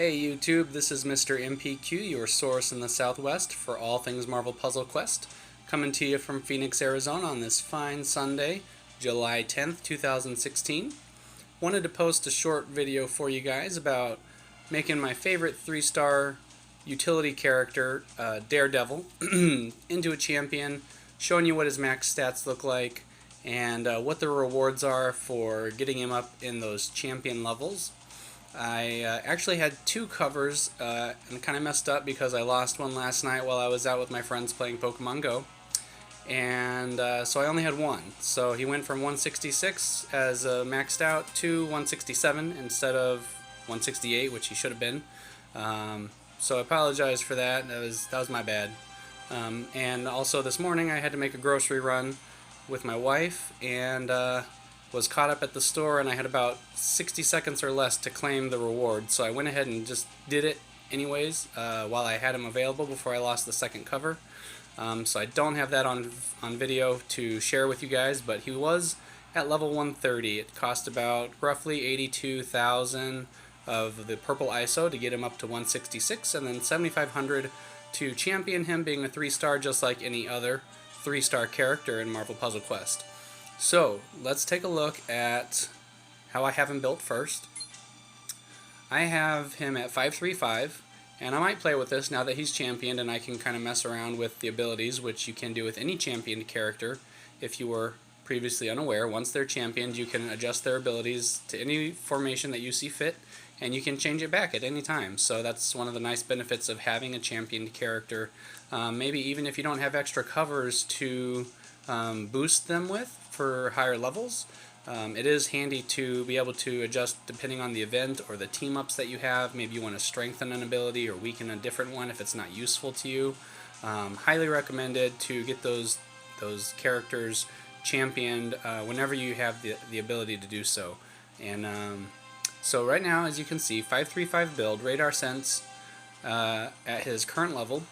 Hey YouTube, this is Mr. MPQ, your source in the Southwest for all things Marvel Puzzle Quest, coming to you from Phoenix, Arizona on this fine Sunday, July 10th, 2016. Wanted to post a short video for you guys about making my favorite 3-star utility character, Daredevil, into a champion, showing you what his max stats look like, and what the rewards are for getting him up in those champion levels. I actually had two covers and kind of messed up because I lost one last night while I was out with my friends playing Pokemon Go. And so I only had one. So he went from 166 as maxed out to 167 instead of 168, which he should have been. So I apologize for that. That was my bad. And also this morning I had to make a grocery run with my wife, and was caught up at the store, and I had about 60 seconds or less to claim the reward, so I went ahead and just did it anyways while I had him available before I lost the second cover. So I don't have that on video to share with you guys, but he was at level 130. It cost about roughly 82,000 of the purple ISO to get him up to 166, and then 7,500 to champion him, being a 3-star just like any other 3-star character in Marvel Puzzle Quest. So let's take a look at how I have him built first. I have him at 535, and I might play with this now that he's championed, and I can kind of mess around with the abilities, which you can do with any championed character if you were previously unaware. Once they're championed, you can adjust their abilities to any formation that you see fit, and you can change it back at any time. So that's one of the nice benefits of having a championed character. Maybe even if you don't have extra covers to boost them with for higher levels, it is handy to be able to adjust depending on the event or the team ups that you have. Maybe you want to strengthen an ability or weaken a different one if it's not useful to you. Highly recommended to get those characters championed whenever you have the ability to do so. And so right now, as you can see, 535 build, radar sense at his current level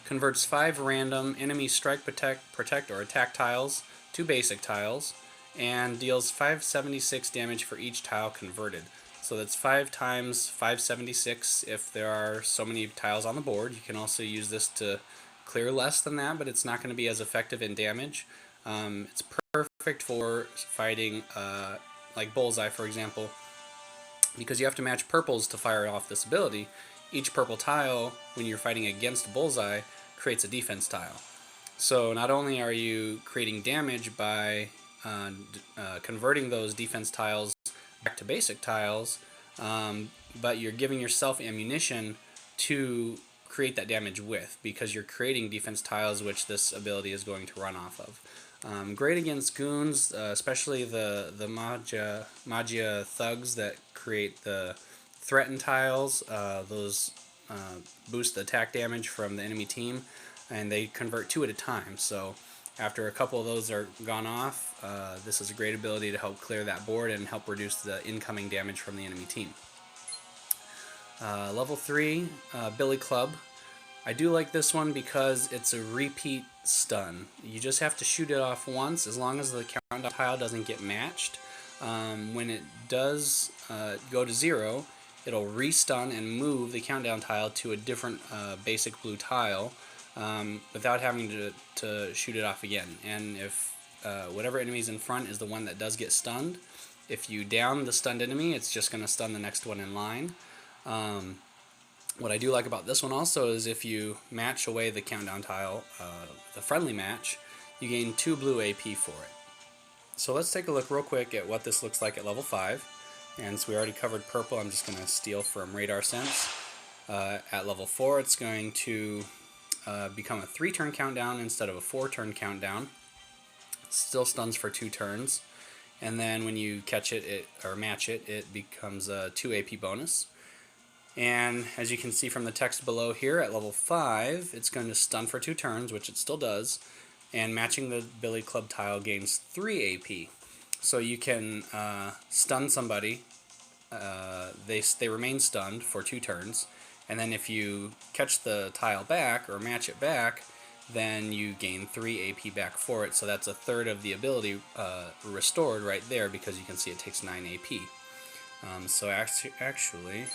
converts 5 random enemy strike, protect, or attack tiles to basic tiles, and deals 576 damage for each tile converted. So that's 5 times 576 if there are so many tiles on the board. You can also use this to clear less than that, but it's not going to be as effective in damage. It's perfect for fighting like Bullseye, for example, because you have to match purples to fire off this ability. Each purple tile, when you're fighting against Bullseye, creates a defense tile. So not only are you creating damage by converting those defense tiles back to basic tiles, but you're giving yourself ammunition to create that damage with, because you're creating defense tiles which this ability is going to run off of. Great against goons, especially the MaChO thugs that create the threaten tiles. Those boost the attack damage from the enemy team, and they convert 2 at a time. So after a couple of those are gone off, this is a great ability to help clear that board and help reduce the incoming damage from the enemy team. Level 3, Billy Club. I do like this one because it's a repeat stun. You just have to shoot it off once as long as the countdown tile doesn't get matched. When it does go to 0, it'll re-stun and move the countdown tile to a different basic blue tile without having to shoot it off again. And if whatever enemy's in front is the one that does get stunned, if you down the stunned enemy, it's just going to stun the next one in line. What I do like about this one also is if you match away the countdown tile, the friendly match, you gain 2 blue AP for it. So let's take a look real quick at what this looks like at level 5. And so we already covered purple. I'm just going to steal from Radar Sense. At level 4, it's going to become a 3-turn countdown instead of a 4-turn countdown. Still stuns for 2 turns. And then when you catch it, or match it, it becomes a 2 AP bonus. And as you can see from the text below here, at level 5, it's going to stun for 2 turns, which it still does. And matching the Billy Club tile gains 3 AP. So you can stun somebody, they remain stunned for 2 turns, and then if you catch the tile back or match it back, then you gain 3 AP back for it. So that's a third of the ability restored right there, because you can see it takes 9 AP. So actually,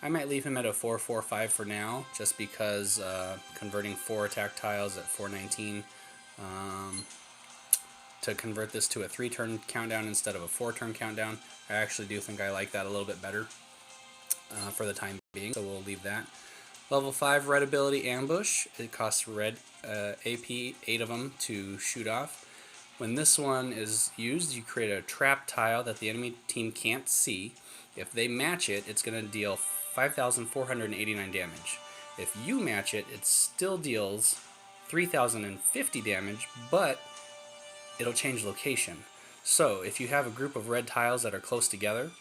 I might leave him at a 445 for now, just because converting 4 attack tiles at 419 to convert this to a 3-turn countdown instead of a 4-turn countdown. I actually do think I like that a little bit better for the time being, so we'll leave that. Level 5 red ability Ambush. It costs red AP, 8 of them, to shoot off. When this one is used, you create a trap tile that the enemy team can't see. If they match it, it's going to deal 5,489 damage. If you match it, it still deals 3,050 damage, but it'll change location. So if you have a group of red tiles that are close together,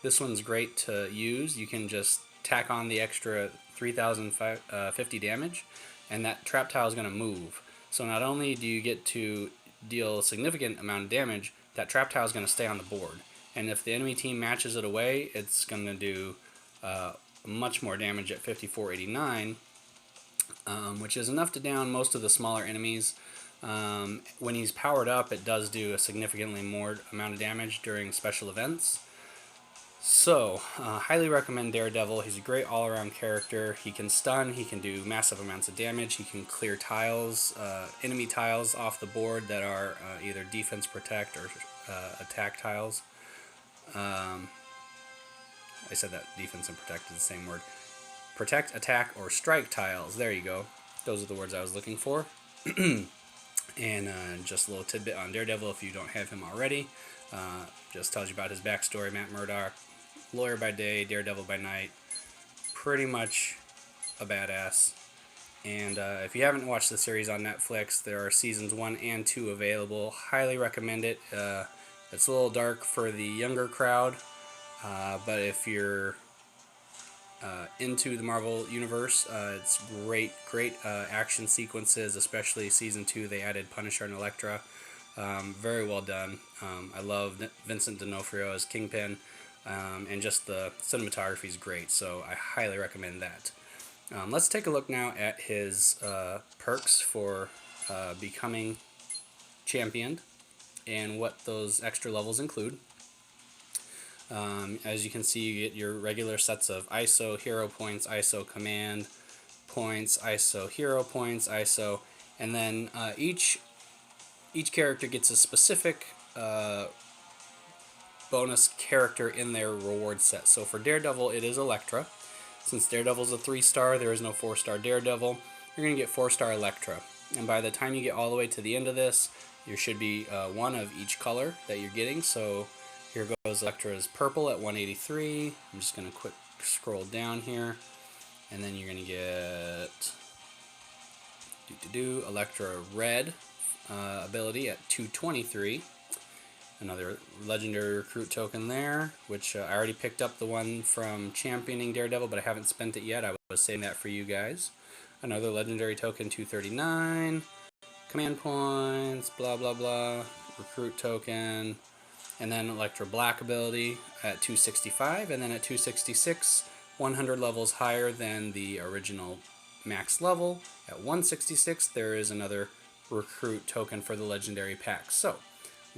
this one's great to use. You can just tack on the extra 3,050 damage, and that trap tile is going to move. So not only do you get to deal a significant amount of damage, that trap tile is going to stay on the board. And if the enemy team matches it away, it's going to do much more damage at 5,489, which is enough to down most of the smaller enemies. When he's powered up, it does do a significantly more amount of damage during special events. So, highly recommend Daredevil. He's a great all-around character. He can stun, he can do massive amounts of damage, he can clear tiles, enemy tiles off the board that are either defense protect or attack tiles. I said that defense and protect is the same word. Protect, attack, or strike tiles. There you go. Those are the words I was looking for. And just a little tidbit on Daredevil if you don't have him already. Just tells you about his backstory. Matt Murdock, lawyer by day, Daredevil by night. Pretty much a badass. And if you haven't watched the series on Netflix, there are seasons 1 and 2 available. Highly recommend it. It's a little dark for the younger crowd, but if you're into the Marvel Universe, it's great action sequences, especially season 2. They added Punisher and Elektra. Very well done. I love Vincent D'Onofrio as Kingpin, and just the cinematography is great, so I highly recommend that. Let's take a look now at his perks for becoming championed and what those extra levels include. As you can see, you get your regular sets of ISO hero points, ISO command points, ISO hero points, ISO, and then each character gets a specific bonus character in their reward set. So for Daredevil, it is Elektra. Since Daredevil's a 3-star, there is no 4-star Daredevil. You're going to get 4-star Elektra. And by the time you get all the way to the end of this, there should be one of each color that you're getting. So here goes Elektra's purple at 183. I'm just going to quick scroll down here. And then you're going to get Elektra red ability at 223. Another legendary recruit token there, which I already picked up the one from championing Daredevil, but I haven't spent it yet. I was saving that for you guys. Another legendary token, 239. Command points, blah, blah, blah. Recruit token. And then Elektra Black ability at 265. And then at 266, 100 levels higher than the original max level. At 166, there is another recruit token for the legendary pack. So,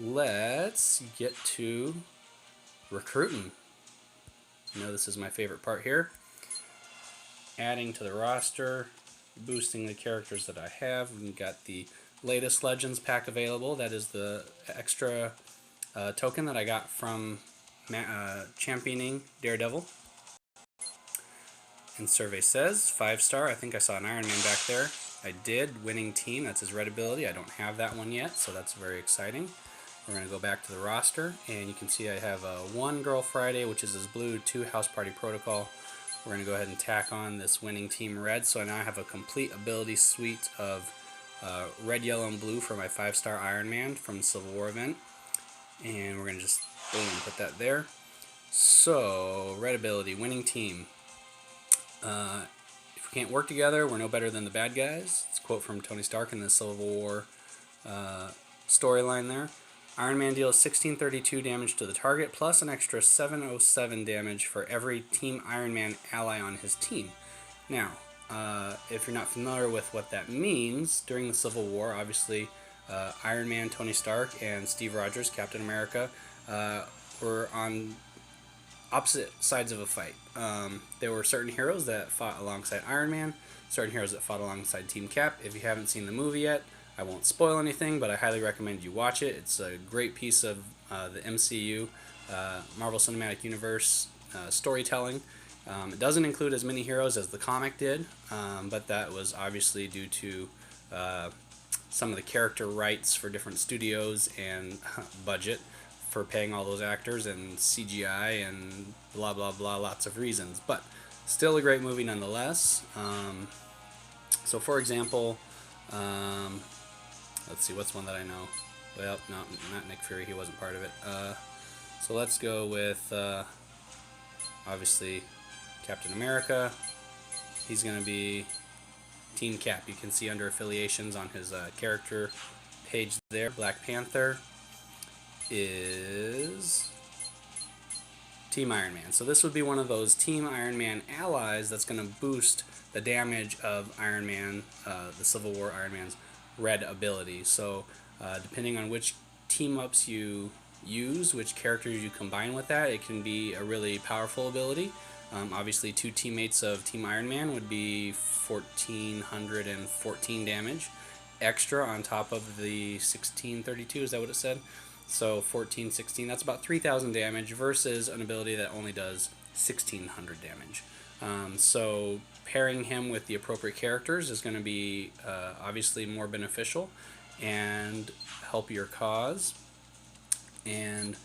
let's get to Recruitin. You know this is my favorite part here. Adding to the roster, boosting the characters that I have. We've got the latest Legends pack available. That is the extra token that I got from championing Daredevil. And survey says 5-star. I think I saw an Iron Man back there. I did. Winning team. That's his red ability. I don't have that one yet, so that's very exciting. We're going to go back to the roster, and you can see I have 1 Girl Friday, which is his blue, 2 House Party Protocol. We're going to go ahead and tack on this winning team red, so I now have a complete ability suite of red, yellow, and blue for my 5-star Iron Man from the Civil War event. And we're going to just, boom, put that there. So, red ability, winning team. If we can't work together, we're no better than the bad guys. It's a quote from Tony Stark in the Civil War storyline there. Iron Man deals 1632 damage to the target, plus an extra 707 damage for every Team Iron Man ally on his team. Now, if you're not familiar with what that means, during the Civil War, obviously, Iron Man, Tony Stark, and Steve Rogers, Captain America, were on opposite sides of a fight. There were certain heroes that fought alongside Iron Man, certain heroes that fought alongside Team Cap. If you haven't seen the movie yet, I won't spoil anything, but I highly recommend you watch it. It's a great piece of the MCU, Marvel Cinematic Universe storytelling. It doesn't include as many heroes as the comic did, but that was obviously due to some of the character rights for different studios and budget for paying all those actors and CGI and blah blah blah, lots of reasons. But still a great movie nonetheless. So for example, let's see, what's one that I know? Well, no, not Nick Fury, he wasn't part of it. So let's go with, obviously, Captain America. He's going to be Team Cap. You can see under affiliations on his character page there. Black Panther is Team Iron Man. So this would be one of those Team Iron Man allies that's going to boost the damage of Iron Man, the Civil War Iron Man's red ability. So depending on which team-ups you use, which characters you combine with that, it can be a really powerful ability. Obviously, 2 teammates of Team Iron Man would be 1,414 damage extra on top of the 1632, is that what it said? So 1416, that's about 3,000 damage versus an ability that only does 1,600 damage. So pairing him with the appropriate characters is going to be obviously more beneficial and help your cause. And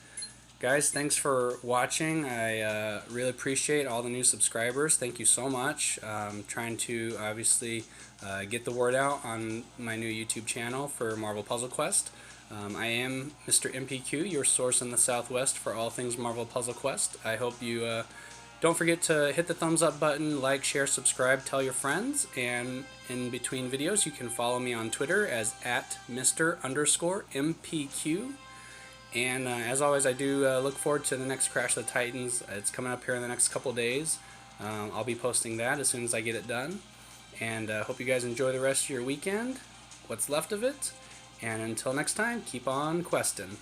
guys, thanks for watching. I really appreciate all the new subscribers. Thank you so much. I'm trying to obviously get the word out on my new YouTube channel for Marvel Puzzle Quest. I am Mr. MPQ, your source in the Southwest for all things Marvel Puzzle Quest. I hope you don't forget to hit the thumbs up button, like, share, subscribe, tell your friends, and in between videos you can follow me on Twitter as @Mr_MPQ. And as always, I do look forward to the next Crash of the Titans. It's coming up here in the next couple days. I'll be posting that as soon as I get it done. And hope you guys enjoy the rest of your weekend, what's left of it. And until next time, keep on questing.